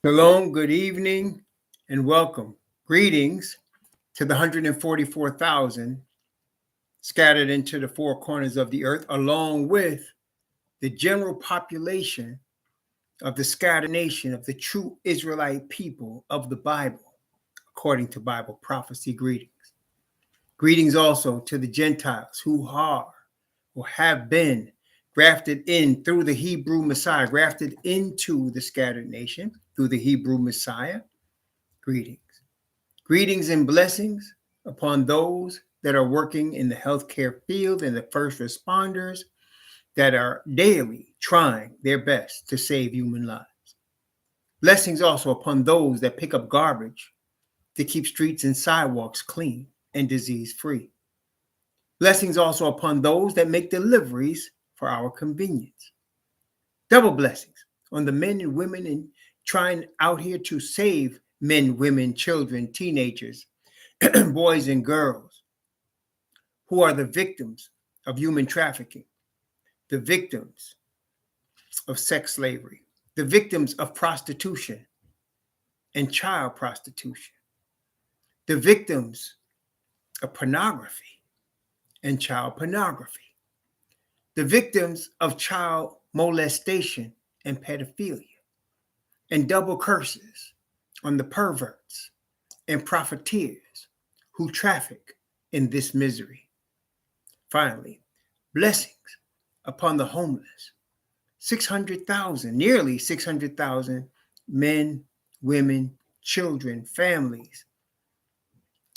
Shalom, good evening, and welcome. Greetings to the 144,000 scattered into the four corners of the earth, along with the general population of the scattered nation of the true Israelite people of the Bible, according to Bible prophecy. Greetings. Greetings also to the Gentiles who are or have been grafted in through the Hebrew Messiah, grafted into the scattered nation through the Hebrew Messiah. Greetings. Greetings and blessings upon those that are working in the healthcare field and the first responders that are daily trying their best to save human lives. Blessings also upon those that pick up garbage to keep streets and sidewalks clean and disease-free. Blessings also upon those that make deliveries for our convenience. Double blessings on the men and women in trying out here to save men, women, children, teenagers, boys and girls who are the victims of human trafficking, the victims of sex slavery, the victims of prostitution and child prostitution, the victims of pornography and child pornography, the victims of child molestation and pedophilia, and double curses on the perverts and profiteers who traffic in this misery. Finally, blessings upon the homeless. 600,000, nearly 600,000 men, women, children, families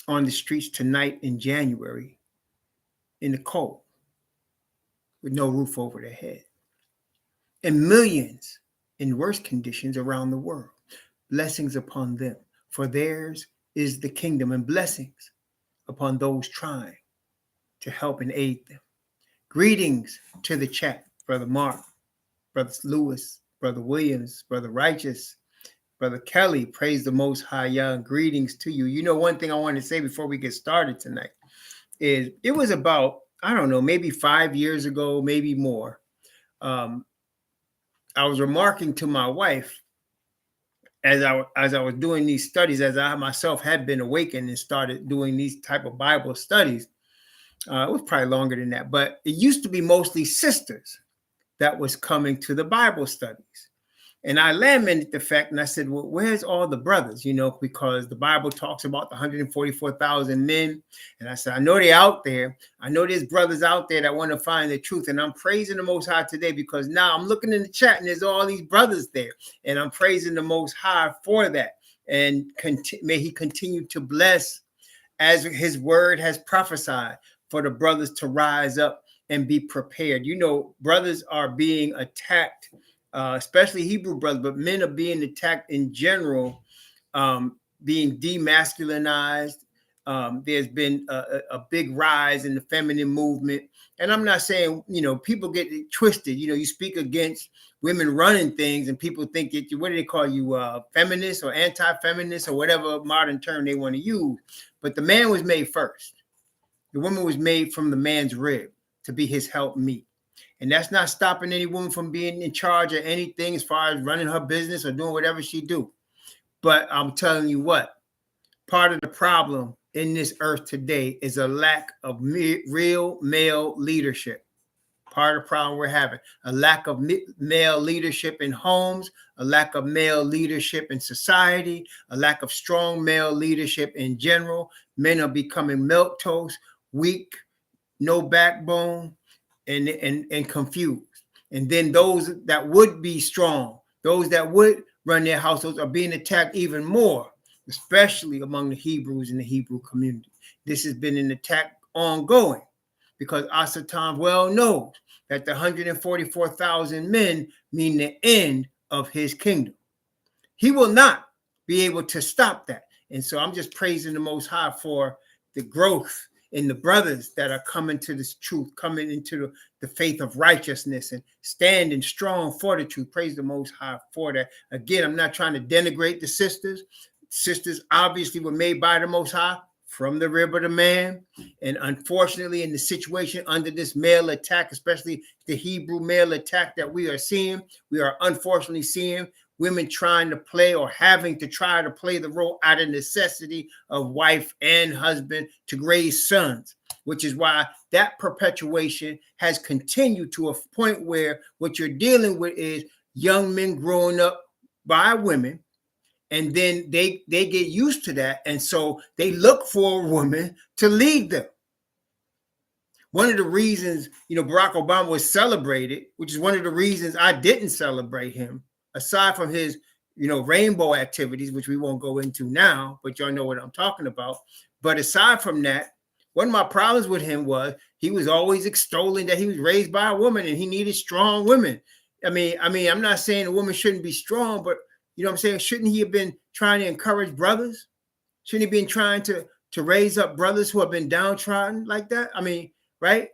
on the streets tonight in January in the cold with no roof over their head. And millions in worse conditions around the world. Blessings upon them, for theirs is the kingdom, and blessings upon those trying to help and aid them. Greetings to the chat, Brother Mark, Brother Lewis, Brother Williams, Brother Righteous, Brother Kelly. Praise the Most High, young. Greetings to you. You know, one thing I want to say before we get started tonight is it was about, I don't know, maybe 5 years ago, maybe more. I was remarking to my wife as I was doing these studies, as I myself had been awakened and started doing these type of Bible studies. It was probably longer than that, but it used to be mostly sisters that was coming to the Bible studies. And I lamented the fact, and I said, well, where's all the brothers? You know, because the Bible talks about the 144,000 men. And I said, I know they're out there. I know there's brothers out there that want to find the truth. And I'm praising the Most High today because now I'm looking in the chat and there's all these brothers there. And I'm praising the Most High for that. And may he continue to bless as his word has prophesied for the brothers to rise up and be prepared. You know, brothers are being attacked, especially Hebrew brothers, but men are being attacked in general, being demasculinized. There's been a big rise in the feminine movement. And I'm not saying, you know, people get it twisted. You know, you speak against women running things and people think that what do they call you, feminist or anti-feminist or whatever modern term they want to use. But the man was made first. The woman was made from the man's rib to be his helpmeet. And that's not stopping any woman from being in charge of anything as far as running her business or doing whatever she do. But I'm telling you what, part of the problem in this earth today is a lack of real male leadership. Part of the problem we're having, a lack of male leadership in homes, a lack of male leadership in society, a lack of strong male leadership in general. Men are becoming milquetoast, weak, no backbone, and confused. And then those that would be strong, those that would run their households are being attacked even more, especially among the Hebrews in the Hebrew community. This has been an attack ongoing because Asatan well knows that the 144,000 men mean the end of his kingdom. He will not be able to stop that. And so I'm just praising the Most High for the growth in the brothers that are coming to this truth, coming into the faith of righteousness and standing strong for the truth. Praise the Most High for that. Again, I'm not trying to denigrate the sisters. Sisters obviously were made by the Most High from the rib of the man. And unfortunately, in the situation under this male attack, especially the Hebrew male attack that we are seeing, we are unfortunately seeing women trying to play or having to try to play the role out of necessity of wife and husband to raise sons, which is why that perpetuation has continued to a point where what you're dealing with is young men growing up by women, and then they get used to that, and so they look for a woman to lead them. One of the reasons, Barack Obama was celebrated, which is one of the reasons I didn't celebrate him, aside from his, rainbow activities, which we won't go into now, but y'all know what I'm talking about. But aside from that, one of my problems with him was he was always extolling that he was raised by a woman and he needed strong women. I mean, I'm not saying a woman shouldn't be strong, but you know what I'm saying? Shouldn't he have been trying to encourage brothers? Shouldn't he have been trying to raise up brothers who have been downtrodden like that? I mean, right?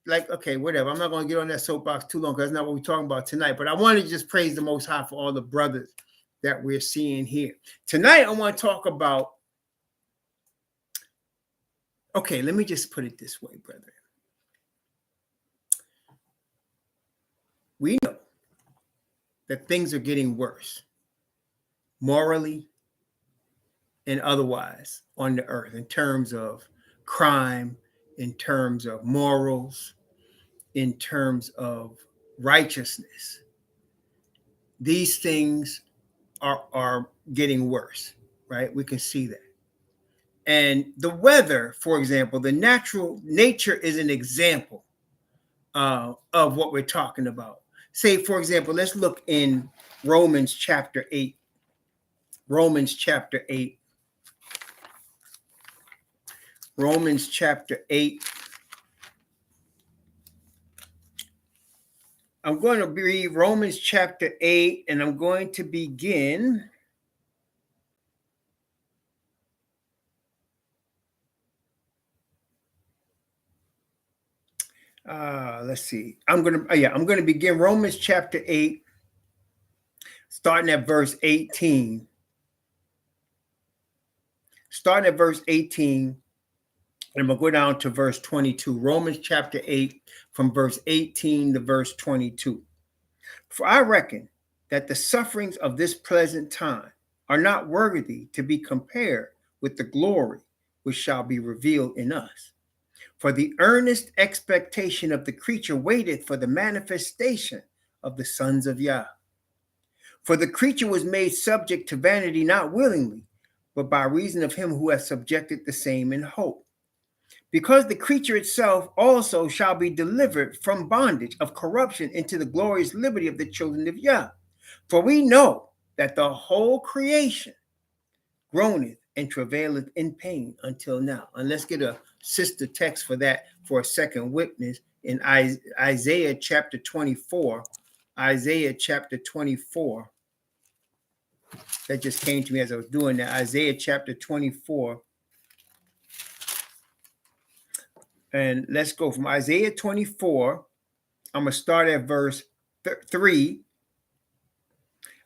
Like, okay, whatever. I'm not going to get on that soapbox too long because that's not what we're talking about tonight. But I want to just praise the Most High for all the brothers that we're seeing here. Tonight, I want to talk about, okay, let me just put it this way, brethren. We know that things are getting worse, morally and otherwise, on the earth in terms of crime, in terms of morals, in terms of righteousness. These things are getting worse, right? We can see that. And the weather, for example, the natural nature is an example of what we're talking about. Say, for example, let's look in Romans chapter 8. Romans chapter 8. Romans chapter 8. I'm going to read Romans chapter 8, and I'm going to begin. Let's see. I'm going to begin Romans chapter 8, starting at verse 18. Starting at verse 18, and I'm going to go down to verse 22. Romans chapter 8, from verse 18 to verse 22. For I reckon that the sufferings of this present time are not worthy to be compared with the glory which shall be revealed in us. For the earnest expectation of the creature waiteth for the manifestation of the sons of Yah. For the creature was made subject to vanity not willingly, but by reason of him who hath subjected the same in hope. Because the creature itself also shall be delivered from bondage of corruption into the glorious liberty of the children of Yah. For we know that the whole creation groaneth and travaileth in pain until now. And let's get a sister text for that for a second witness in Isaiah chapter 24. Isaiah chapter 24. That just came to me as I was doing that. Isaiah chapter 24. And let's go from Isaiah 24. I'm going to start at verse 3.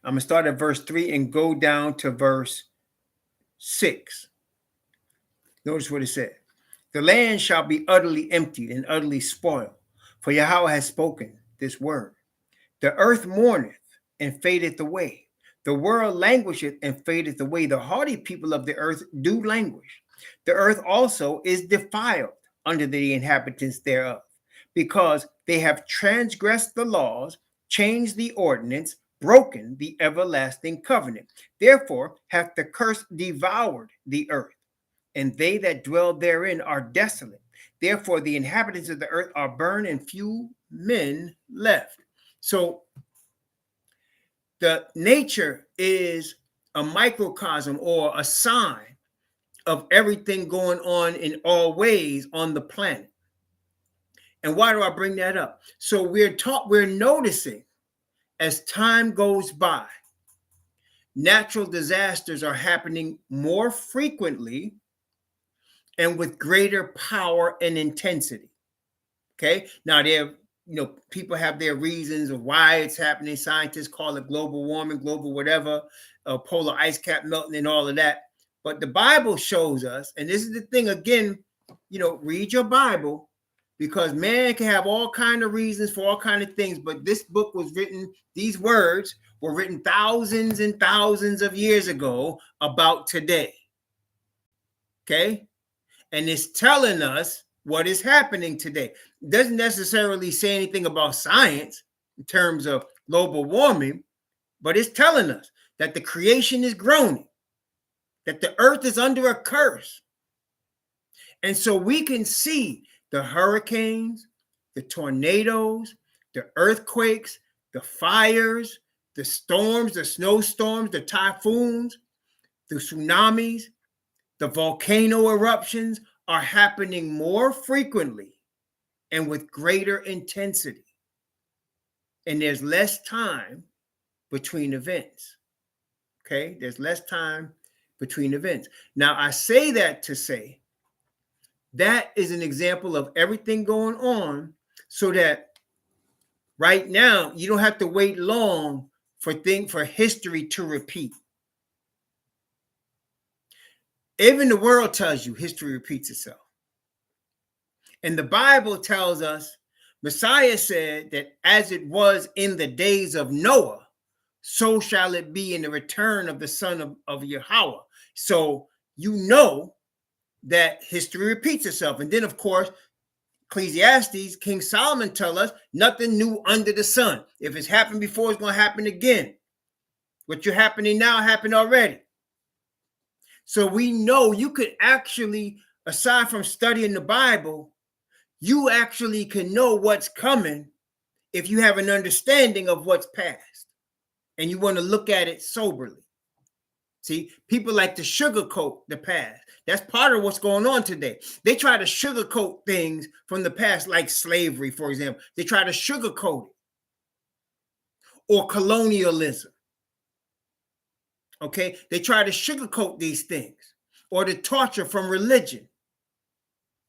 I'm going to start at verse 3 and go down to verse 6. Notice what it said. The land shall be utterly emptied and utterly spoiled, for Yahweh has spoken this word. The earth mourneth and fadeth away. The world languisheth and fadeth away. The hardy people of the earth do languish. The earth also is defiled under the inhabitants thereof, because they have transgressed the laws, changed the ordinance, broken the everlasting covenant. Therefore hath the curse devoured the earth, and they that dwell therein are desolate. Therefore the inhabitants of the earth are burned, and few men left. So the nature is a microcosm or a sign of everything going on in all ways on the planet. And why do I bring that up? So we're noticing as time goes by, natural disasters are happening more frequently and with greater power and intensity. Okay. Now people have their reasons of why it's happening. Scientists call it global warming, global whatever, polar ice cap melting and all of that. But the Bible shows us, and this is the thing again, read your Bible. because man can have all kind of reasons for all kind of things, but this book was written, these words were written thousands and thousands of years ago about today. Okay? And it's telling us what is happening today. It doesn't necessarily say anything about science in terms of global warming, but it's telling us that the creation is groaning, that the earth is under a curse. And so we can see the hurricanes, the tornadoes, the earthquakes, the fires, the storms, the snowstorms, the typhoons, the tsunamis, the volcano eruptions are happening more frequently and with greater intensity. And there's less time between events. Okay? There's less time between events. Now, I say that to say that is an example of everything going on, so that right now you don't have to wait long for history to repeat. Even the world tells you history repeats itself. And the Bible tells us, Messiah said that as it was in the days of Noah, so shall it be in the return of the Son of Yahweh. So you know that history repeats itself. And then, of course, Ecclesiastes, King Solomon tell us nothing new under the sun. If it's happened before, it's going to happen again. What you're happening now happened already. So we know you could actually, aside from studying the Bible, you actually can know what's coming if you have an understanding of what's past and you want to look at it soberly. See, people like to sugarcoat the past. That's part of what's going on today. They try to sugarcoat things from the past, like slavery, for example. They try to sugarcoat it. Or colonialism. Okay? They try to sugarcoat these things. Or the torture from religion.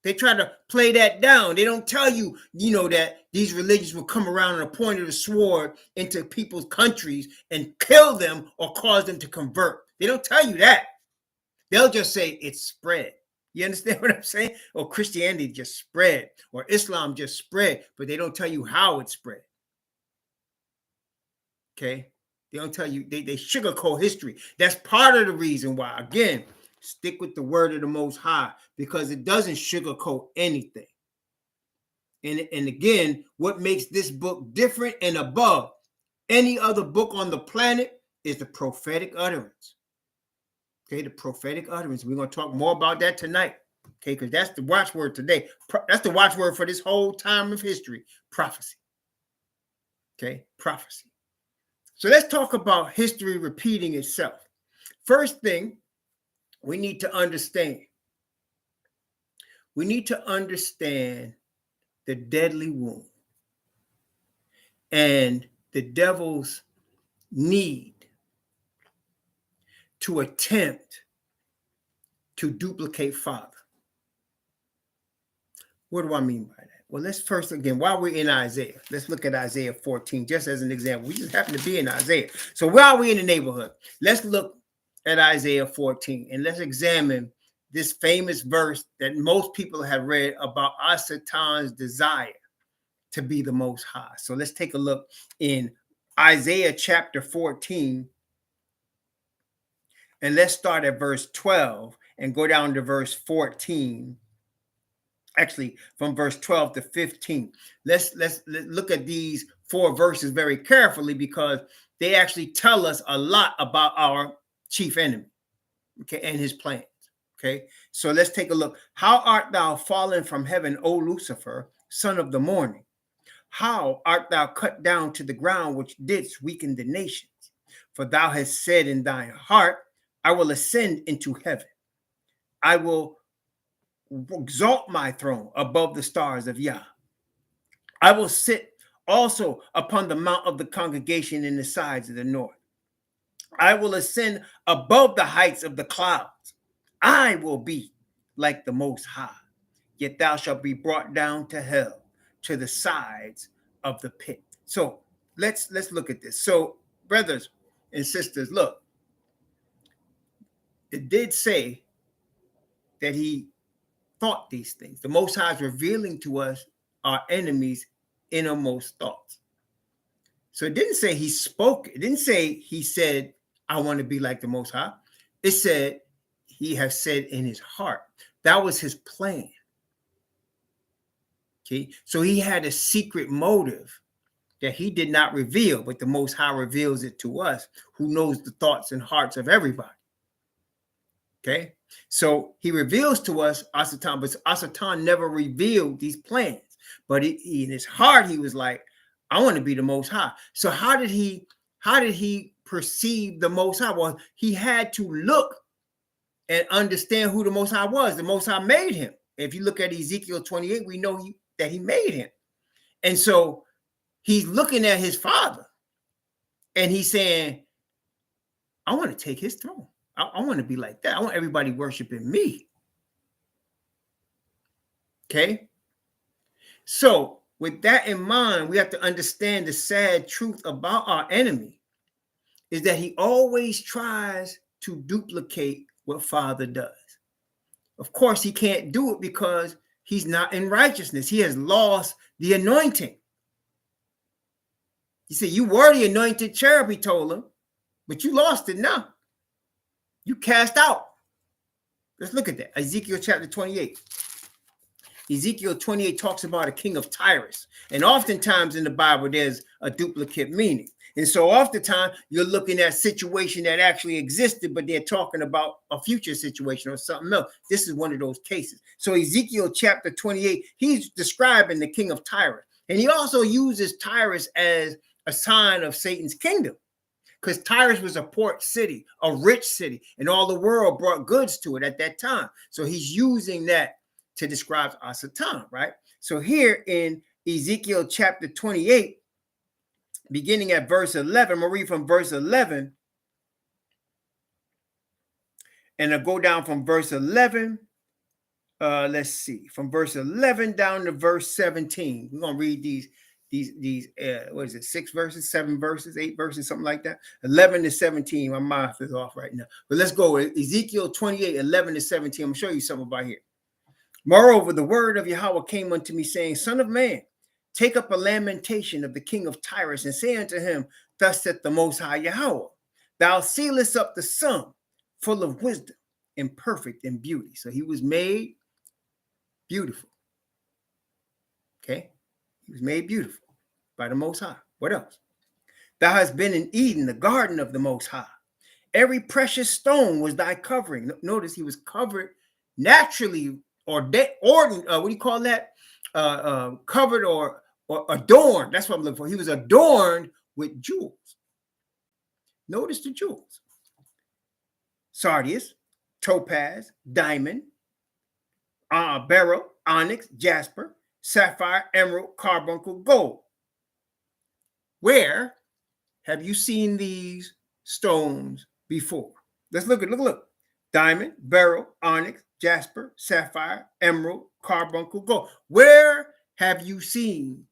They try to play that down. They don't tell you, that these religions will come around and point a sword into people's countries and kill them or cause them to convert. They don't tell you that. They'll just say it's spread. You understand what I'm saying? Or Christianity just spread, or Islam just spread, but they don't tell you how it spread. Okay? They don't tell you, they sugarcoat history. That's part of the reason why, again, stick with the word of the Most High, because it doesn't sugarcoat anything. And again, what makes this book different and above any other book on the planet is the prophetic utterance. Okay, the prophetic utterance. We're going to talk more about that tonight. Okay, because that's the watchword today. That's the watchword for this whole time of history. Prophecy. Okay, prophecy. So let's talk about history repeating itself. First thing we need to understand. We need to understand the deadly wound and the devil's need to attempt to duplicate Father. What do I mean by that? Well, let's first, again, while we're in Isaiah, let's look at Isaiah 14, just as an example. We just happen to be in Isaiah. So while we're in the neighborhood, let's look at Isaiah 14 and let's examine this famous verse that most people have read about Satan's desire to be the Most High. So let's take a look in Isaiah chapter 14. And let's start at verse 12 and go down to verse 14. Actually, from verse 12 to 15. Let's look at these 4 verses very carefully, because they actually tell us a lot about our chief enemy, okay, and his plans. Okay, so let's take a look. How art thou fallen from heaven, O Lucifer, son of the morning? How art thou cut down to the ground, which didst weaken the nations? For thou hast said in thine heart, I will ascend into heaven. I will exalt my throne above the stars of Yah. I will sit also upon the mount of the congregation in the sides of the north. I will ascend above the heights of the clouds. I will be like the Most High. Yet thou shalt be brought down to hell, to the sides of the pit. So let's look at this. So, brothers and sisters, look, it did say that he thought these things. The Most High is revealing to us our enemies' innermost thoughts. So it didn't say he spoke. It didn't say he said, I want to be like the Most High. It said he has said in his heart. That was his plan. Okay, so he had a secret motive that he did not reveal, but the Most High reveals it to us, who knows the thoughts and hearts of everybody. Okay, so he reveals to us Asatan, but Asatan never revealed these plans. But he in his heart, he was like, I want to be the Most High. So how did he perceive the Most High? Well, he had to look and understand who the Most High was. The Most High made him. If you look at Ezekiel 28, we know that he made him. And so he's looking at his father and he's saying, I want to take his throne. I want to be like that. I want everybody worshiping me. Okay. So with that in mind, we have to understand the sad truth about our enemy is that he always tries to duplicate what Father does. Of course, he can't do it because he's not in righteousness. He has lost the anointing. He said, you were the anointed cherub, he told him, but you lost it now. You cast out. Let's look at that. Ezekiel chapter 28. Ezekiel 28 talks about a king of Tyrus. And oftentimes in the Bible, there's a duplicate meaning. And so oftentimes you're looking at a situation that actually existed, but they're talking about a future situation or something else. This is one of those cases. So Ezekiel chapter 28, he's describing the king of Tyrus. And he also uses Tyrus as a sign of Satan's kingdom, because Tyrus was a port city, a rich city, and all the world brought goods to it at that time. So he's using that to describe Satan, right? So here in Ezekiel chapter 28, beginning at verse 11, we'll read from verse 11, and I'll go down from verse 11. Let's see, from verse 11 down to verse 17. We're going to read these what is it, 6 verses, 7 verses, 8 verses, something like that. 11 to 17. My mouth is off right now, but let's go. Ezekiel 28, 11 to 17. I'm going to show you something about here. Moreover, the word of Yahweh came unto me, saying, Son of man, take up a lamentation of the king of Tyrus, and say unto him, Thus saith the Most High Yahweh, Thou sealest up the sum, full of wisdom and perfect in beauty. So he was made beautiful. Okay, he was made beautiful by the Most High. What else? Thou hast been in Eden, the garden of the Most High. Every precious stone was thy covering. Notice he was covered naturally, or what do you call that? Covered or adorned. That's what I'm looking for. He was adorned with jewels. Notice the jewels: sardius, topaz, diamond, beryl, onyx, jasper, sapphire, emerald, carbuncle, gold. Where have you seen these stones before? Let's look. Diamond, beryl, onyx, jasper, sapphire, emerald, carbuncle, gold. Where have you seen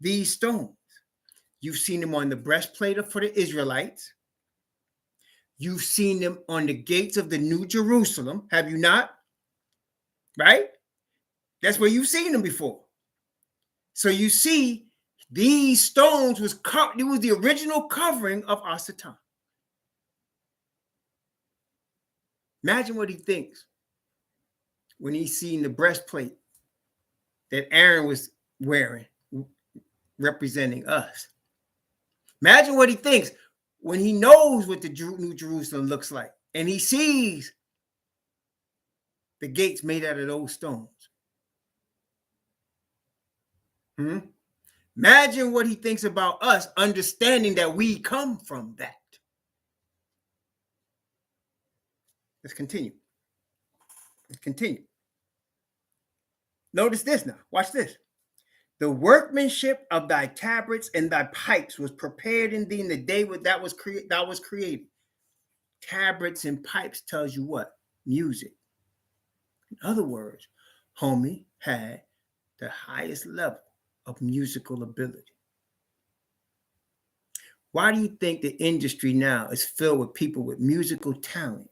these stones? You've seen them on the breastplate for the Israelites. You've seen them on the gates of the New Jerusalem. Have you not? Right? That's where you've seen them before. So you see, these stones was the original covering of Satan. Imagine what he thinks when he's seen the breastplate that Aaron was wearing, representing us. Imagine what he thinks when he knows what the New Jerusalem looks like, and he sees the gates made out of those stones. Imagine what he thinks about us, understanding that we come from that. Let's continue. Notice this now. Watch this. The workmanship of thy tabrets and thy pipes was prepared in thee in the day that was created. Tabrets and pipes tells you what? Music. In other words, homie had the highest level of musical ability. Why do you think the industry now is filled with people with musical talent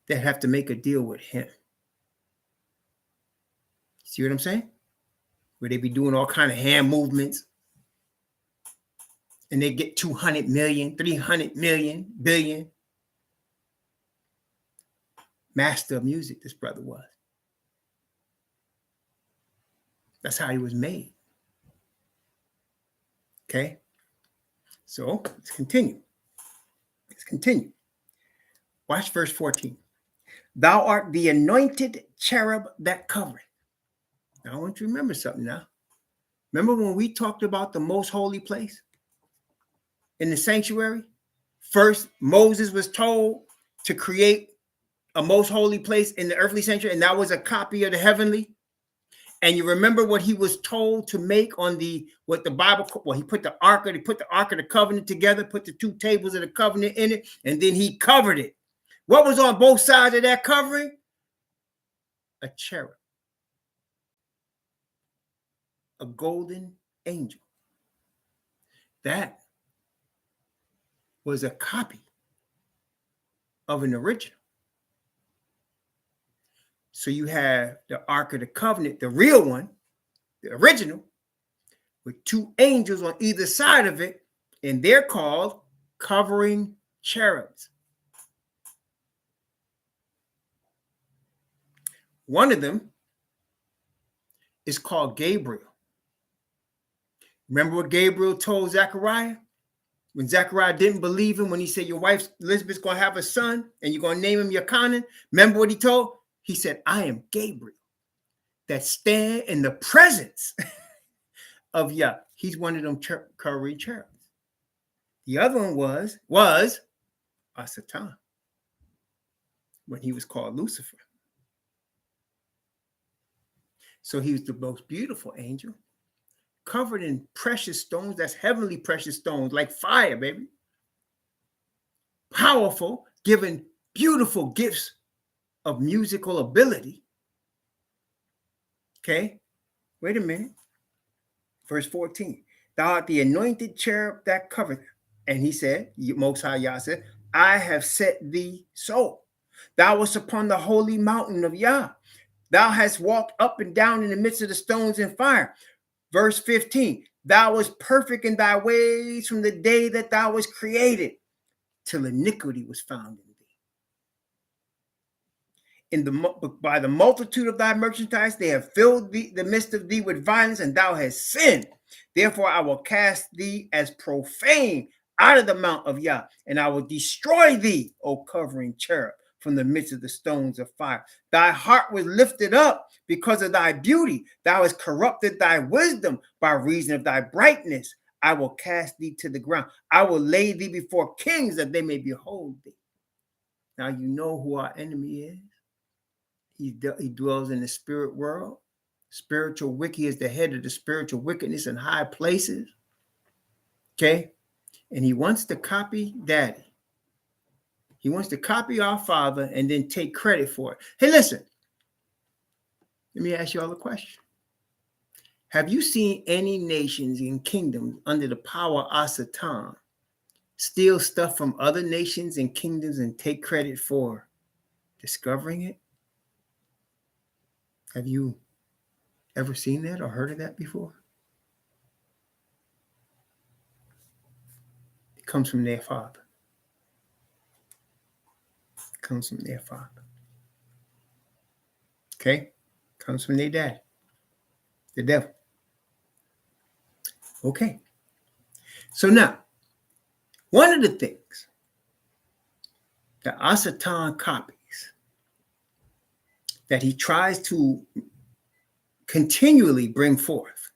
that have to make a deal with him? See what I'm saying? where they be doing all kind of hand movements. And they get 200 million, 300 million, billion. Master of music, this brother was. That's how he was made. Okay? So let's continue. Watch verse 14. Thou art the anointed cherub that covereth. Now I want you to remember something now. Remember when we talked about the most holy place in the sanctuary? First, Moses was told to create a most holy place in the earthly sanctuary, and that was a copy of the heavenly. And you remember what he was told to make on he put the ark of the covenant together, put the two tables of the covenant in it, and then he covered it. What was on both sides of that covering? A cherub, a golden angel. That was a copy of an original. So you have the Ark of the Covenant, the real one, the original, with two angels on either side of it, and they're called covering cherubs. One of them is called Gabriel. Remember what Gabriel told Zechariah? When Zechariah didn't believe him, when he said, your wife Elizabeth's going to have a son, and you're going to name him Yochanan. Remember what he told? He said, I am Gabriel that stand in the presence of Yah. He's one of them covering cherubs. The other one was Satan, when he was called Lucifer. So he was the most beautiful angel, covered in precious stones. That's heavenly precious stones, like fire, baby. Powerful, given beautiful gifts of musical ability. Okay, wait a minute. Verse 14. Thou art the anointed cherub that covereth. And he said, Most High Yah said, I have set thee so. Thou wast upon the holy mountain of Yah. Thou hast walked up and down in the midst of the stones and fire. Verse 15. Thou wast perfect in thy ways from the day that thou was created, till iniquity was found in thee. By the multitude of thy merchandise, they have filled the midst of thee with violence, and thou hast sinned. Therefore, I will cast thee as profane out of the mount of Yah, and I will destroy thee, O covering cherub, from the midst of the stones of fire. Thy heart was lifted up because of thy beauty. Thou hast corrupted thy wisdom by reason of thy brightness. I will cast thee to the ground. I will lay thee before kings that they may behold thee. Now you know who our enemy is. He dwells in the spirit world. Spiritual wicked. He is the head of the spiritual wickedness in high places. Okay? And he wants to copy daddy. He wants to copy our father and then take credit for it. Hey, listen. Let me ask you all a question. Have you seen any nations and kingdoms under the power of Satan steal stuff from other nations and kingdoms and take credit for discovering it? Have you ever seen that or heard of that before? It comes from their father. It comes from their father. Okay? It comes from their dad, the devil. Okay. So now, one of the things that Satan copies, that he tries to continually bring forth,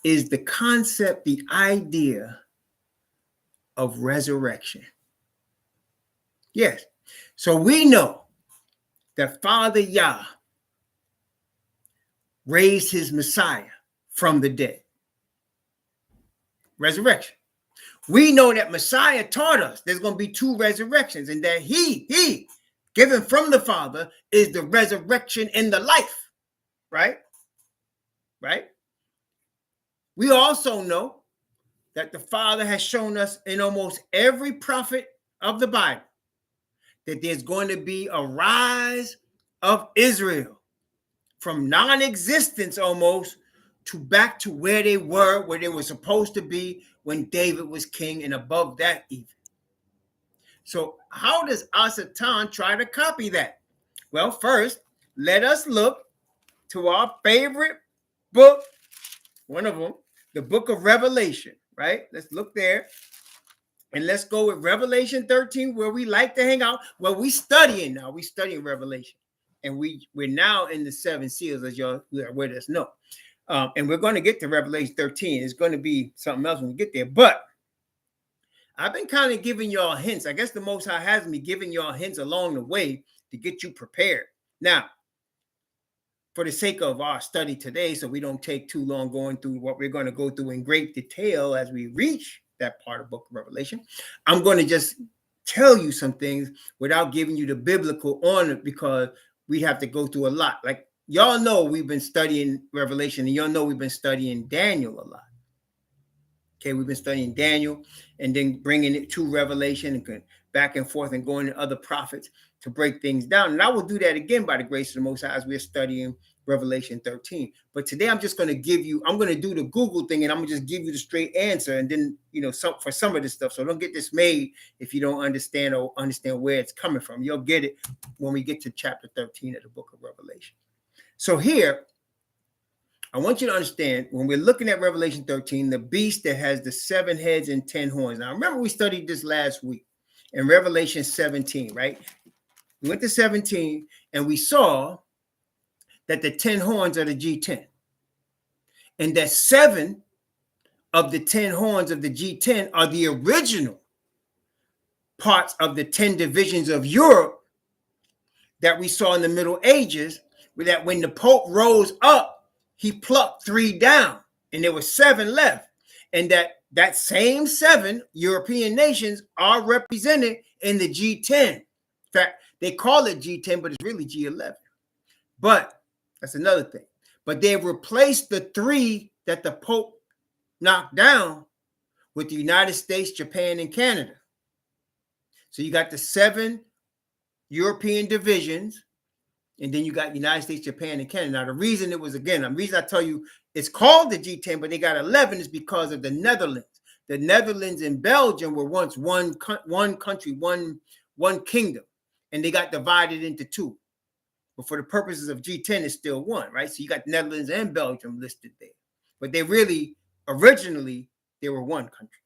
is the concept, the idea of resurrection. Yes. So we know that Father Yah raised his Messiah from the dead. Resurrection. We know that Messiah taught us there's going to be two resurrections, and that he given from the Father is the resurrection and the life. Right? Right? We also know that the Father has shown us in almost every prophet of the Bible that there's going to be a rise of Israel. from non-existence almost to back to where they were supposed to be when David was king, and above that even. So how does Asatan try to copy that? Well, first, let us look to our favorite book, one of them, the book of Revelation, right? Let's look there. And let's go with Revelation 13, where we like to hang out. Well, we studying now. We studying Revelation. And we're now in the 7 seals, as y'all let us know. And we're going to get to Revelation 13. It's going to be something else when we get there. But I've been kind of giving y'all hints. I guess the Most High has me giving y'all hints along the way to get you prepared. Now, for the sake of our study today, so we don't take too long going through what we're going to go through in great detail as we reach that part of book of Revelation, I'm going to just tell you some things without giving you the biblical on it, because we have to go through a lot. Like, y'all know we've been studying Revelation, and y'all know we've been studying Daniel a lot. Okay, we've been studying Daniel and then bringing it to Revelation and back and forth and going to other prophets to break things down. And I will do that again by the grace of the Most High as we're studying Revelation 13. But today I'm just going to give you, I'm going to do the Google thing, and I'm going to just give you the straight answer. And then, for some of this stuff. So don't get dismayed if you don't understand or understand where it's coming from. You'll get it when we get to chapter 13 of the book of Revelation. So here, I want you to understand, when we're looking at Revelation 13, the beast that has the 7 heads and 10 horns. Now, remember we studied this last week in Revelation 17, right? We went to 17, and we saw that the 10 horns are the G10. And that 7 of the 10 horns of the G10 are the original parts of the 10 divisions of Europe that we saw in the Middle Ages, that when the Pope rose up, he plucked 3 down, and there were 7 left. And that same 7 European nations are represented in the G10. In fact, they call it G10, but it's really G11. But that's another thing. But they've replaced the 3 that the Pope knocked down with the United States, Japan, and Canada. So you got the 7 European divisions, and then you got United States, Japan, and Canada. Now, the reason I tell you it's called the G10, but they got 11 is because of the Netherlands. The Netherlands and Belgium were once one country, one kingdom, and they got divided into 2. But for the purposes of G10, it's still 1, right? So you got Netherlands and Belgium listed there. But they really, originally, they were one country.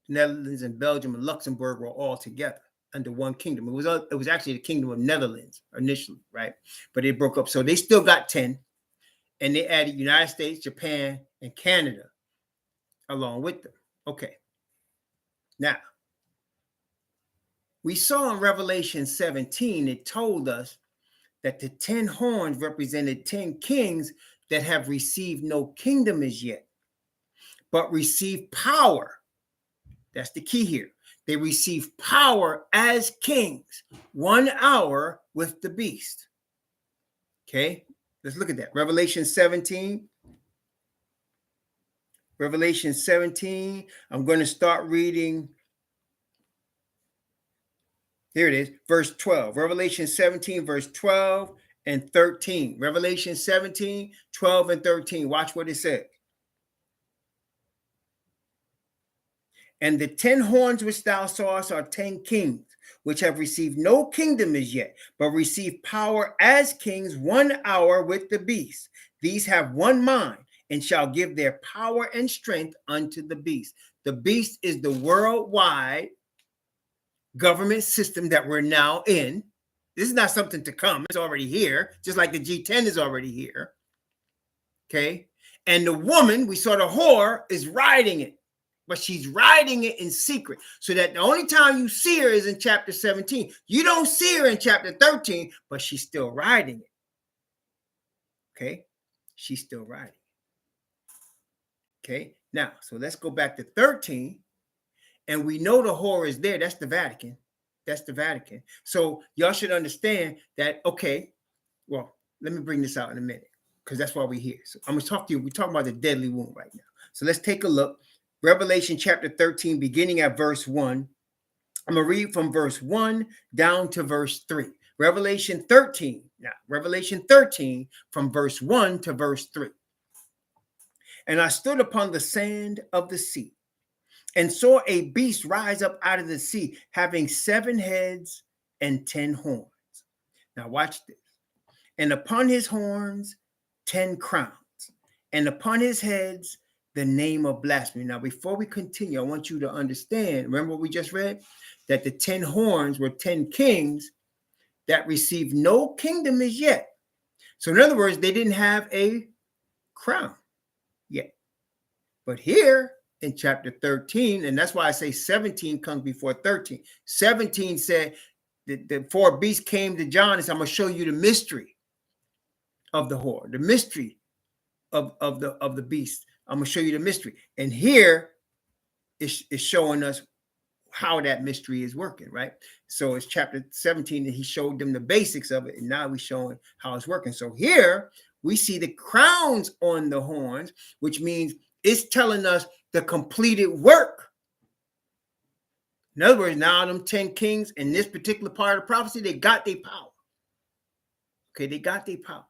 The Netherlands and Belgium and Luxembourg were all together under one kingdom. It was actually the kingdom of Netherlands initially, right? But it broke up. So they still got 10, and they added United States, Japan, and Canada along with them. Okay. Now, we saw in Revelation 17, it told us that the 10 horns represented 10 kings that have received no kingdom as yet, but received power. That's the key here. They receive power as kings, 1 hour with the beast. Okay, let's look at that. Revelation 17. Revelation 17. I'm going to start reading. Here it is, verse 12. Revelation 17, verse 12 and 13. Revelation 17, 12 and 13. Watch what it says. And the 10 horns which thou sawest are 10 kings, which have received no kingdom as yet, but receive power as kings 1 hour with the beast. These have one mind, and shall give their power and strength unto the beast. The beast is the worldwide government system that we're now in. This is not something to come. It's already here, just like the G10 is already here. Okay. And the woman, we saw the whore, is riding it. But she's riding it in secret, so that the only time you see her is in chapter 17. You don't see her in chapter 13, but she's still riding it. Okay? She's still riding it. Okay? Now, so let's go back to 13. And we know the whore is there. That's the Vatican. That's the Vatican. So y'all should understand that, okay, well, let me bring this out in a minute, because that's why we're here. So I'm going to talk to you. We're talking about the deadly wound right now. So let's take a look. Revelation chapter 13, beginning at verse 1. I'm going to read from verse 1 down to verse 3. Revelation 13. Now, Revelation 13 from verse 1 to verse 3. And I stood upon the sand of the sea and saw a beast rise up out of the sea, having 7 heads and 10 horns. Now watch this. And upon his horns 10 crowns, and upon his heads the name of blasphemy. Now, before we continue, I want you to understand, remember what we just read? That the 10 horns were 10 kings that received no kingdom as yet. So in other words, they didn't have a crown yet. But here in chapter 13, and that's why I say 17 comes before 13. 17 said that the 4 beasts came to John and said, I'm going to show you the mystery of the whore, the mystery of the beast. I'm going to show you the mystery. And here is showing us how that mystery is working, right? So it's chapter 17 that he showed them the basics of it, and now we're showing how it's working. So here we see the crowns on the horns, which means it's telling us the completed work. In other words, now them 10 kings in this particular part of the prophecy, they got their power. Okay, they got their power.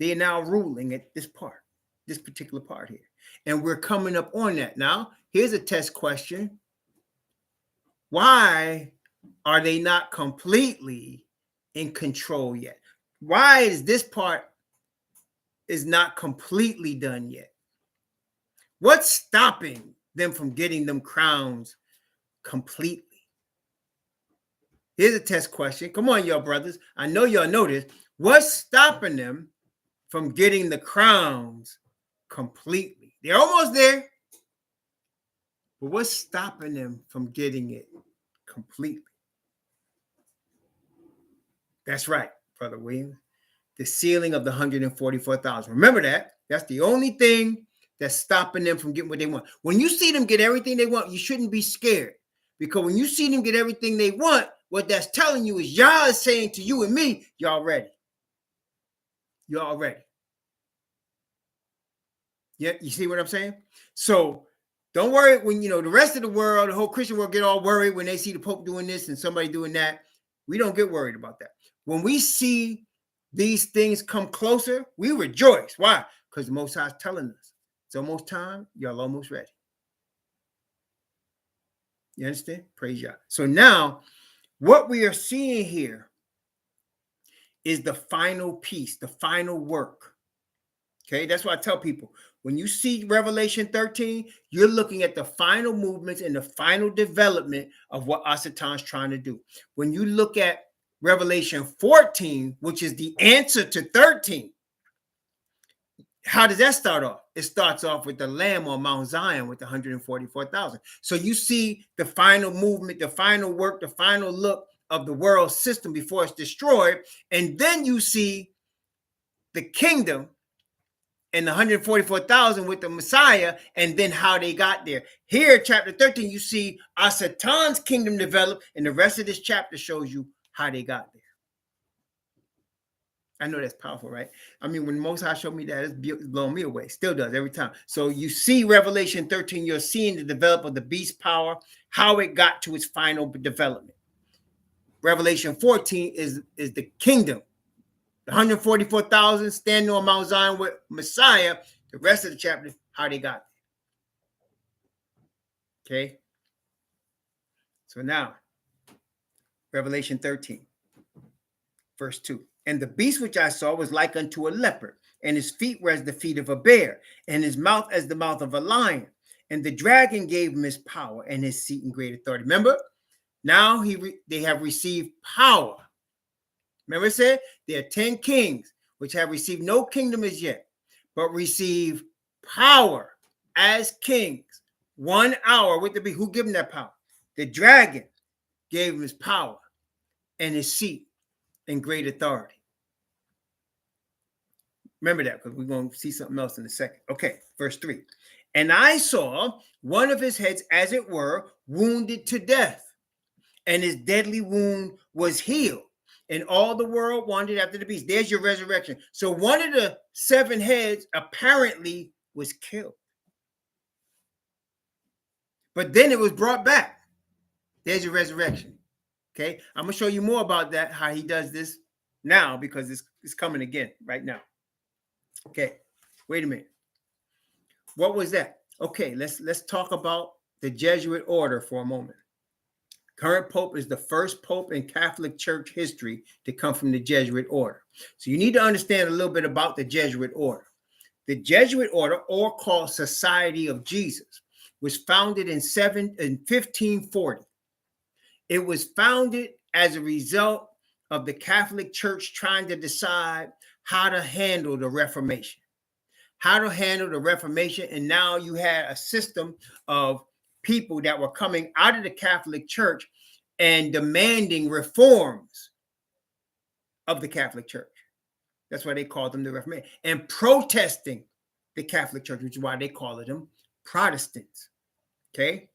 They are now ruling at this part, this particular part here. And we're coming up on that. Now, here's a test question. Why are they not completely in control yet? Why is this part is not completely done yet? What's stopping them from getting them crowns completely? Here's a test question. Come on, y'all brothers. I know y'all know this. What's stopping them from getting the crowns completely? They're almost there. But what's stopping them from getting it completely? That's right, Brother Williams. The sealing of the 144,000. Remember that. That's the only thing that's stopping them from getting what they want. When you see them get everything they want, you shouldn't be scared. Because when you see them get everything they want, what that's telling you is y'all is saying to you and me, y'all ready. Y'all ready. Yeah, you see what I'm saying? So don't worry when, the rest of the world, the whole Christian world get all worried when they see the Pope doing this and somebody doing that. We don't get worried about that. When we see these things come closer, we rejoice. Why? Because the Most High is telling us it's almost time. Y'all almost ready. You understand? Praise God. So now what we are seeing here is the final piece, the final work. Okay, that's why I tell people, when you see Revelation 13, you're looking at the final movements and the final development of what Asatan's trying to do. When you look at Revelation 14, which is the answer to 13, how does that start off? It starts off with the Lamb on Mount Zion with the 144,000. So you see the final movement, the final work, the final look of the world system before it's destroyed. And then you see the kingdom and the 144,000 with the Messiah, and then how they got there. Here, chapter 13, you see Asatan's kingdom develop, and the rest of this chapter shows you how they got there. I know that's powerful, right? I mean, when Most High showed me that, it's blown me away. Still does every time. So you see Revelation 13, you're seeing the development of the beast power, how it got to its final development. Revelation 14 is the kingdom. The 144,000 standing on Mount Zion with Messiah. The rest of the chapter, how they got there. Okay. So now, Revelation 13, verse 2. And the beast which I saw was like unto a leopard, and his feet were as the feet of a bear, and his mouth as the mouth of a lion. And the dragon gave him his power and his seat and great authority. Remember, now they have received power. Remember it said there are 10 kings which have received no kingdom as yet, but receive power as kings. 1 hour with the beast. Who gave him that power? The dragon gave him his power and his seat and great authority. Remember that, because we're going to see something else in a second. Okay, verse 3. And I saw one of his heads, as it were, wounded to death, and his deadly wound was healed. And all the world wandered after the beast. There's your resurrection. So one of the 7 heads apparently was killed. But then it was brought back. There's your resurrection. Okay, I'm gonna show you more about that, how he does this now, because it's coming again right now. Okay, wait a minute. What was that? Okay, let's talk about the Jesuit order for a moment. Current Pope is the first Pope in Catholic Church history to come from the Jesuit order. So you need to understand a little bit about the Jesuit order. The Jesuit order, or called Society of Jesus, was founded in 1540. It was founded as a result of the Catholic Church trying to decide how to handle the Reformation. And now you had a system of people that were coming out of the Catholic Church and demanding reforms of the Catholic Church. That's why they called them the Reformation. And protesting the Catholic Church, which is why they called them Protestants. Okay?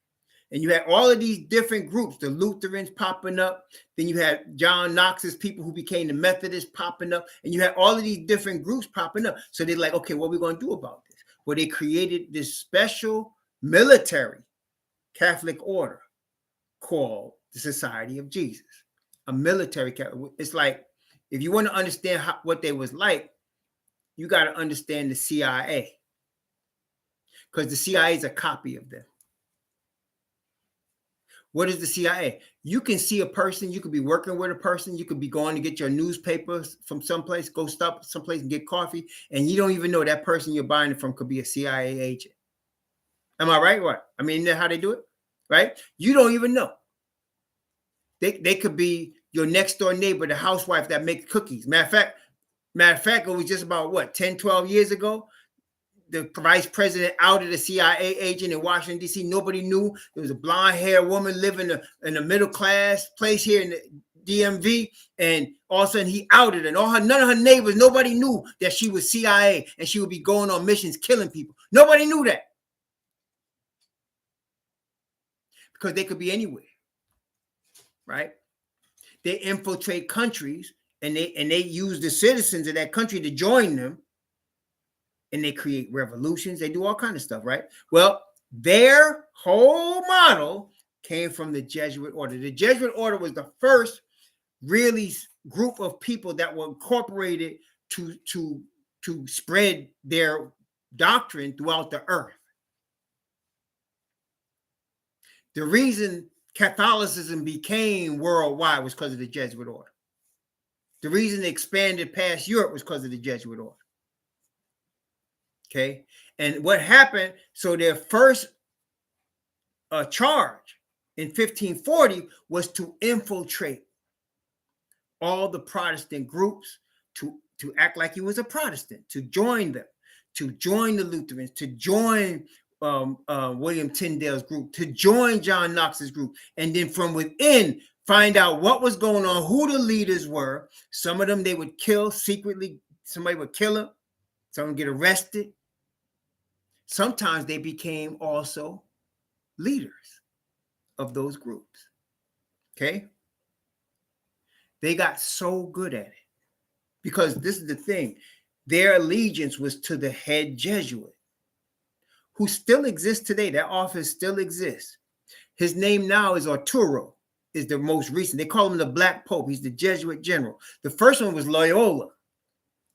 And you had all of these different groups, the Lutherans popping up. Then you had John Knox's people who became the Methodists popping up. And you had all of these different groups popping up. So they're like, okay, what are we going to do about this? Well, they created this special military Catholic order called the Society of Jesus. A military Catholic. It's like, if you want to understand what they was like, you got to understand the CIA. Because the CIA is a copy of them. What is the CIA? You can see a person, you could be working with a person, you could be going to get your newspapers from someplace, go stop someplace and get coffee, and you don't even know that person you're buying it from could be a CIA agent. Am I right? What? I mean, how they do it, right? You don't even know. They could be your next door neighbor, the housewife that makes cookies. Matter of fact, it was just about, what, 10, 12 years ago? The vice president outed a CIA agent in Washington, D.C. Nobody knew. There was a blonde-haired woman living in a middle-class place here in the DMV, and all of a sudden he outed her. And none of her neighbors, nobody knew that she was CIA and she would be going on missions killing people. Nobody knew that. Because they could be anywhere, right? They infiltrate countries, and they use the citizens of that country to join them. And they create revolutions. They do all kinds of stuff, right? Well, their whole model came from the Jesuit order. The Jesuit order was the first really group of people that were incorporated to spread their doctrine throughout the earth. The reason Catholicism became worldwide was because of the Jesuit order. The reason it expanded past Europe was because of the Jesuit order. Okay, and what happened? So their first charge in 1540 was to infiltrate all the Protestant groups, to act like he was a Protestant, to join them, to join the Lutherans, to join William Tyndale's group, to join John Knox's group, and then from within find out what was going on, who the leaders were. Some of them they would kill secretly. Somebody would kill them. Some would get arrested. Sometimes they became also leaders of those groups. Okay? They got so good at it because this is the thing. Their allegiance was to the head Jesuit, who still exists today. That office still exists. His name now is Arturo, is the most recent. They call him the Black Pope. He's the Jesuit general. The first one was Loyola.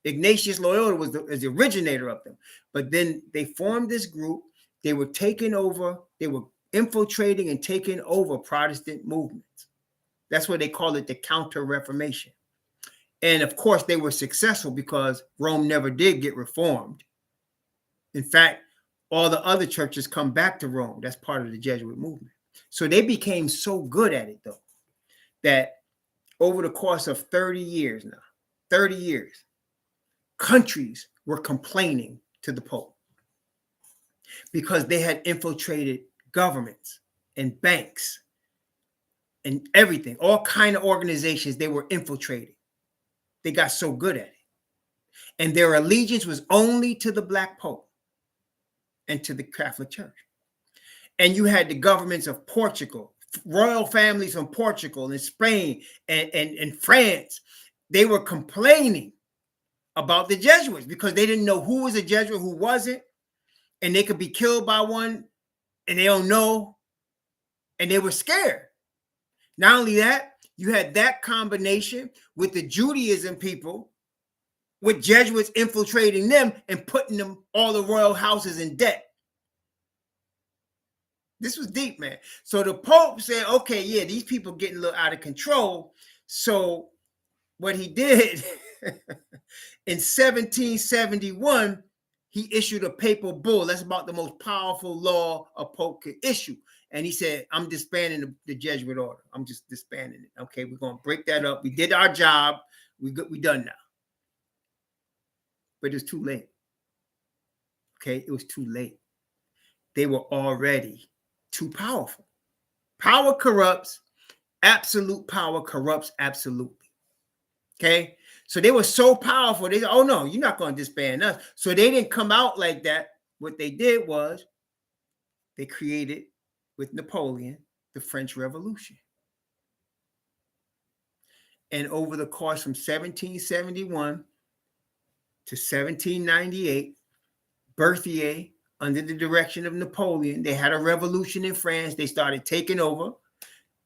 Ignatius Loyola was the originator of them. But then they formed this group. They were taking over. They were infiltrating and taking over Protestant movements. That's why they call it the CounterReformation. And of course, they were successful because Rome never did get reformed. In fact, all the other churches come back to Rome. That's part of the Jesuit movement. So they became so good at it, though, that over the course of 30 years now, 30 years, countries were complaining to the Pope because they had infiltrated governments and banks and everything, all kind of organizations they were infiltrating. They got so good at it. And their allegiance was only to the Black Pope and to the Catholic Church. And you had the governments of Portugal, royal families from Portugal and Spain and France. They were complaining about the Jesuits because they didn't know who was a Jesuit, who wasn't, and they could be killed by one and they don't know, and they were scared. Not only that, You had that combination with the Judaism people, with Jesuits infiltrating them and putting them all the royal houses in debt. This was deep, man. So the Pope said, okay, yeah, these people getting a little out of control. So what he did in 1771, he issued a papal bull. That's about the most powerful law a Pope could issue. And he said, I'm disbanding the Jesuit order. I'm just disbanding it. Okay, we're going to break that up. We did our job. We done now. But it was too late. Okay, it was too late. They were already too powerful. Power corrupts. Absolute power corrupts absolutely. Okay, so they were so powerful. They said, oh no, you're not going to disband us. So they didn't come out like that. What they did was they created, with Napoleon, the French Revolution. And over the course from 1771 to 1798, Berthier, under the direction of Napoleon, they had a revolution in France. They started taking over.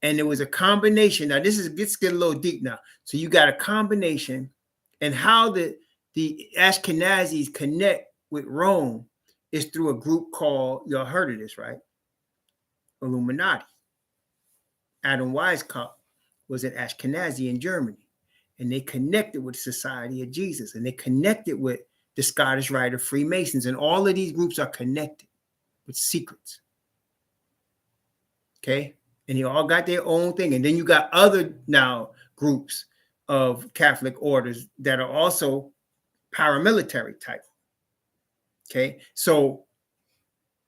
And there was a combination. Now, let's get a little deep now. So you got a combination, and how the Ashkenazis connect with Rome is through a group called, y'all heard of this, right? Illuminati. Adam Weishaupt was an Ashkenazi in Germany, and they connected with the Society of Jesus, and they connected with the Scottish Rite of Freemasons, and all of these groups are connected with secrets. Okay? And they all got their own thing. And then you got other now groups of Catholic orders that are also paramilitary type. Okay. So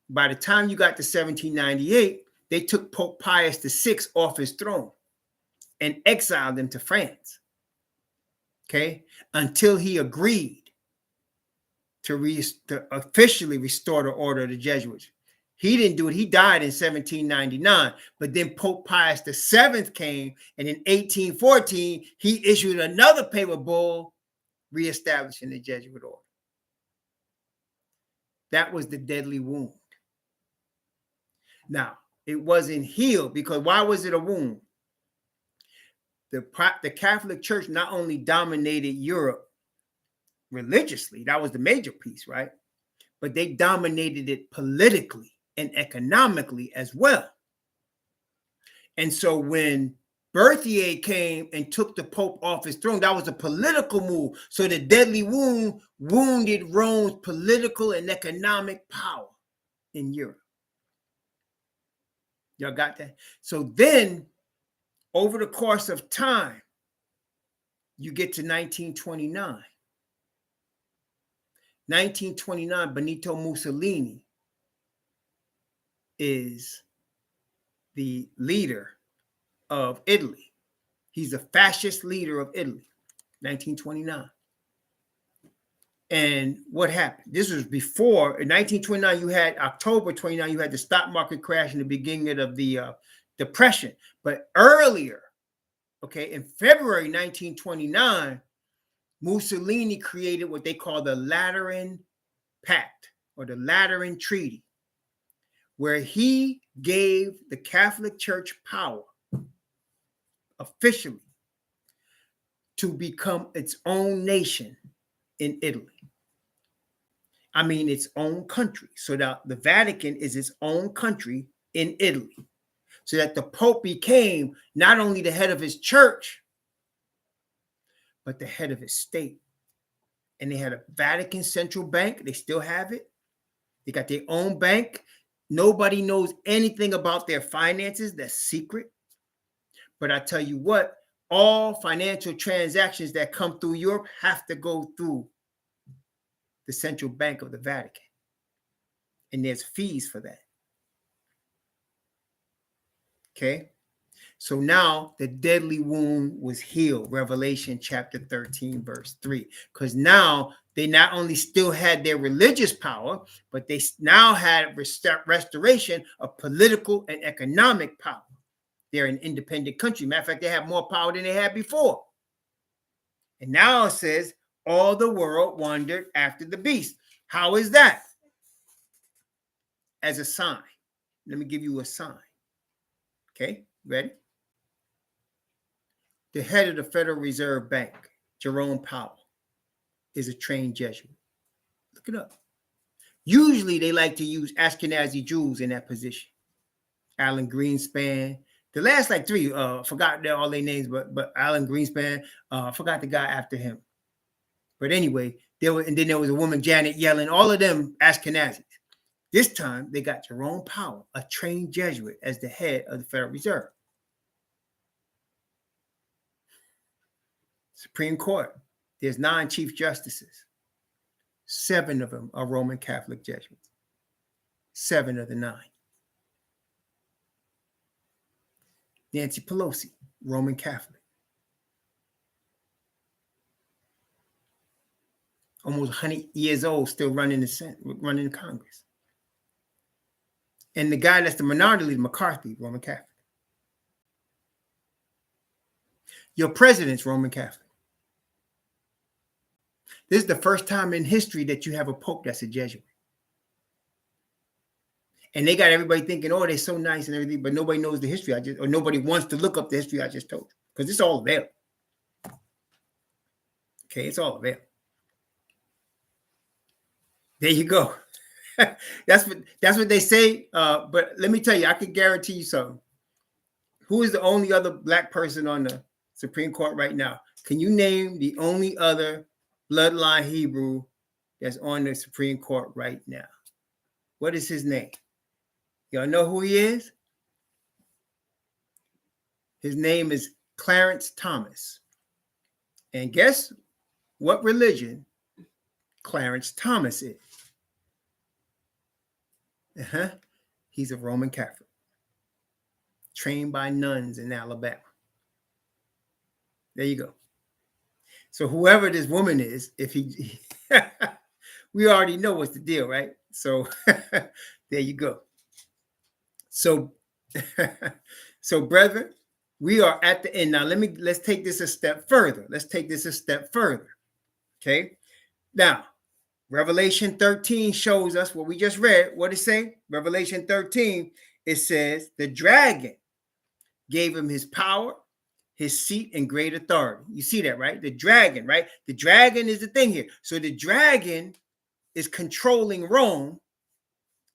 by the time you got to 1798, they took Pope Pius VI off his throne and exiled him to France. Okay. Until he agreed to officially restore the order of the Jesuits. He didn't do it. He died in 1799. But then Pope Pius VII came, and in 1814, he issued another papal bull reestablishing the Jesuit order. That was the deadly wound. Now, it wasn't healed, because why was it a wound? The Catholic Church not only dominated Europe religiously, that was the major piece, right? But they dominated it politically and economically as well. And so when Berthier came and took the Pope off his throne, that was a political move. So the deadly wound wounded Rome's political and economic power in Europe. Y'all got that? So then, over the course of time, you get to 1929. 1929, Benito Mussolini is the leader of Italy. He's the fascist leader of Italy, 1929. And what happened? This was before, in 1929, you had October 29, you had the stock market crash in the beginning of the Depression. But earlier, okay, in February 1929, Mussolini created what they call the Lateran Pact, or the Lateran Treaty, where he gave the Catholic Church power officially to become its own nation in Italy. I mean, its own country. So that the Vatican is its own country in Italy. So that the Pope became not only the head of his church, but the head of his state. And they had a Vatican central bank. They still have it. They got their own bank. Nobody knows anything about their finances. That's secret. But I tell you what, all financial transactions that come through Europe have to go through the central bank of the Vatican. And there's fees for that. Okay? So now the deadly wound was healed. Revelation chapter 13, verse 3. Because now they not only still had their religious power, but they now had restoration of political and economic power. They're an independent country. Matter of fact, they have more power than they had before. And now it says, all the world wandered after the beast. How is that? As a sign. Let me give you a sign. Okay, ready? The head of the Federal Reserve Bank, Jerome Powell, is a trained Jesuit. Look it up. Usually they like to use Ashkenazi Jews in that position. Alan Greenspan. The last like three, forgot all their names, but Alan Greenspan, forgot the guy after him. But anyway, and then there was a woman, Janet Yellen, all of them Ashkenazis. This time they got Jerome Powell, a trained Jesuit, as the head of the Federal Reserve. Supreme Court, there's 9 Chief Justices. 7 of them are Roman Catholic Jesuits. 7 of the 9. Nancy Pelosi, Roman Catholic. Almost 100 years old, still running the Senate, running the Congress. And the guy that's the minority leader, McCarthy, Roman Catholic. Your president's Roman Catholic. This is the first time in history that you have a pope that's a Jesuit. And they got everybody thinking, oh, they're so nice and everything, but nobody knows the history. Or nobody wants to look up the history I just told you, because it's all available. Okay, it's all available. There you go. That's what they say. But let me tell you, I can guarantee you something. Who is the only other black person on the Supreme Court right now? Can you name the only other bloodline Hebrew that's on the Supreme Court right now? What is his name? Y'all know who he is? His name is Clarence Thomas. And guess what religion Clarence Thomas is? He's a Roman Catholic, trained by nuns in Alabama. There you go. So whoever this woman is, if he, we already know what's the deal, right? So there you go. So, brethren, we are at the end. Now, let's take this a step further. Okay. Now, Revelation 13 shows us what we just read. What it say? Revelation 13, it says, the dragon gave him his power, his seat, and great authority. You see that, right? The dragon, right? The dragon is the thing here. So the dragon is controlling Rome,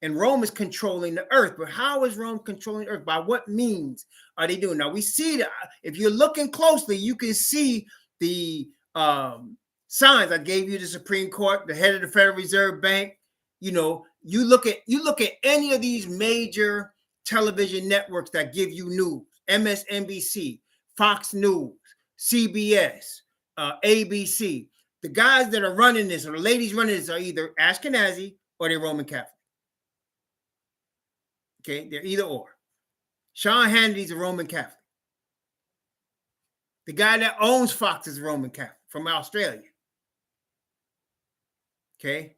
and Rome is controlling the earth. But how is Rome controlling the earth? By what means are they doing? Now, we see that if you're looking closely, you can see the signs. I gave you the Supreme Court, the head of the Federal Reserve Bank. You know, you look at any of these major television networks that give you news: MSNBC, Fox News, CBS, ABC. The guys that are running this, or the ladies running this, are either Ashkenazi or they're Roman Catholic. Okay, they're either or. Sean Hannity's a Roman Catholic. The guy that owns Fox is a Roman Catholic from Australia. Okay,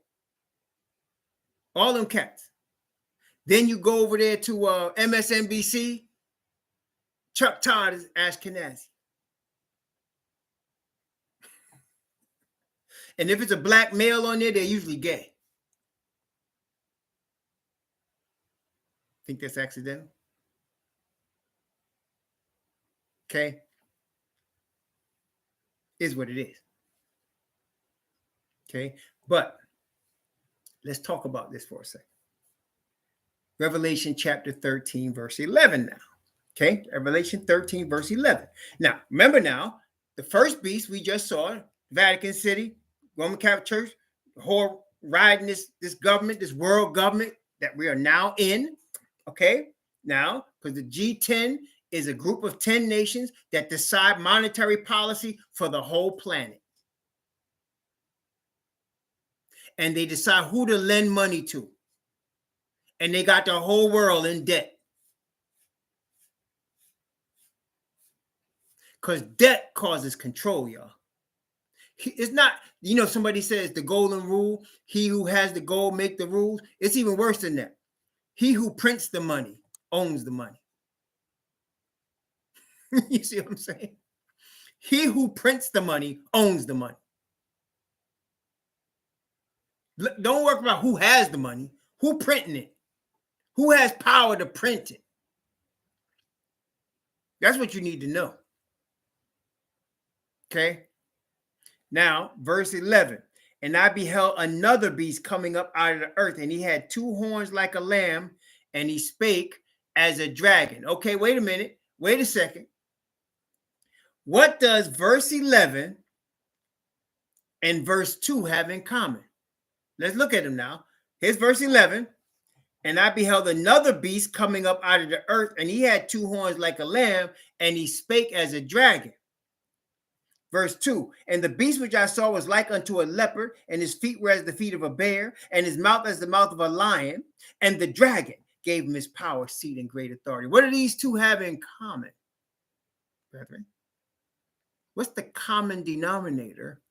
all them cats. Then you go over there to MSNBC. Chuck Todd is Ashkenazi. And if it's a black male on there, they're usually gay. Think that's accidental? Okay. Is what it is. Okay. But let's talk about this for a second. Revelation chapter 13, verse 11 now. Okay. Revelation 13, verse 11. Now, remember now, the first beast we just saw, Vatican City, Roman Catholic Church, the whole riding this government, this world government that we are now in. Okay. Now, because the G10 is a group of 10 nations that decide monetary policy for the whole planet. And they decide who to lend money to. And they got the whole world in debt. Because debt causes control, y'all. It's not, somebody says the golden rule, he who has the gold make the rules. It's even worse than that. He who prints the money owns the money. You see what I'm saying? He who prints the money owns the money. Don't worry about who has the money, who printing it, who has power to print it. That's what you need to know. Okay. Now, verse 11. And I beheld another beast coming up out of the earth, and he had two horns like a lamb, and he spake as a dragon. Okay, wait a minute. Wait a second. What does verse 11 and verse 2 have in common? Let's look at them now. Here's verse 11. And I beheld another beast coming up out of the earth, and he had two horns like a lamb, and he spake as a dragon. Verse 2, and the beast which I saw was like unto a leopard, and his feet were as the feet of a bear, and his mouth as the mouth of a lion. And the dragon gave him his power, seat, and great authority. What do these two have in common, brethren? What's the common denominator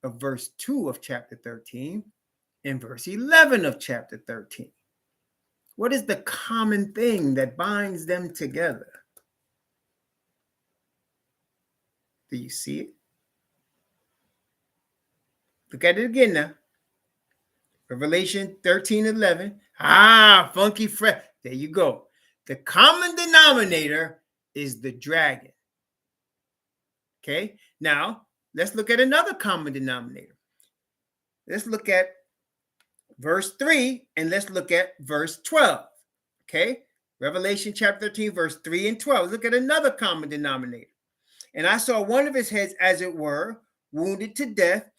of verse 2 of chapter 13 and verse 11 of chapter 13? What is the common thing that binds them together? Do you see it? Look at it again now. Revelation 13:11. Funky fresh. There you go. The common denominator is the dragon. Okay. Now, let's look at another common denominator. Let's look at verse 3 and let's look at verse 12. Okay. Revelation chapter 13, verse 3 and 12. Look at another common denominator. And I saw one of his heads, as it were, wounded to death,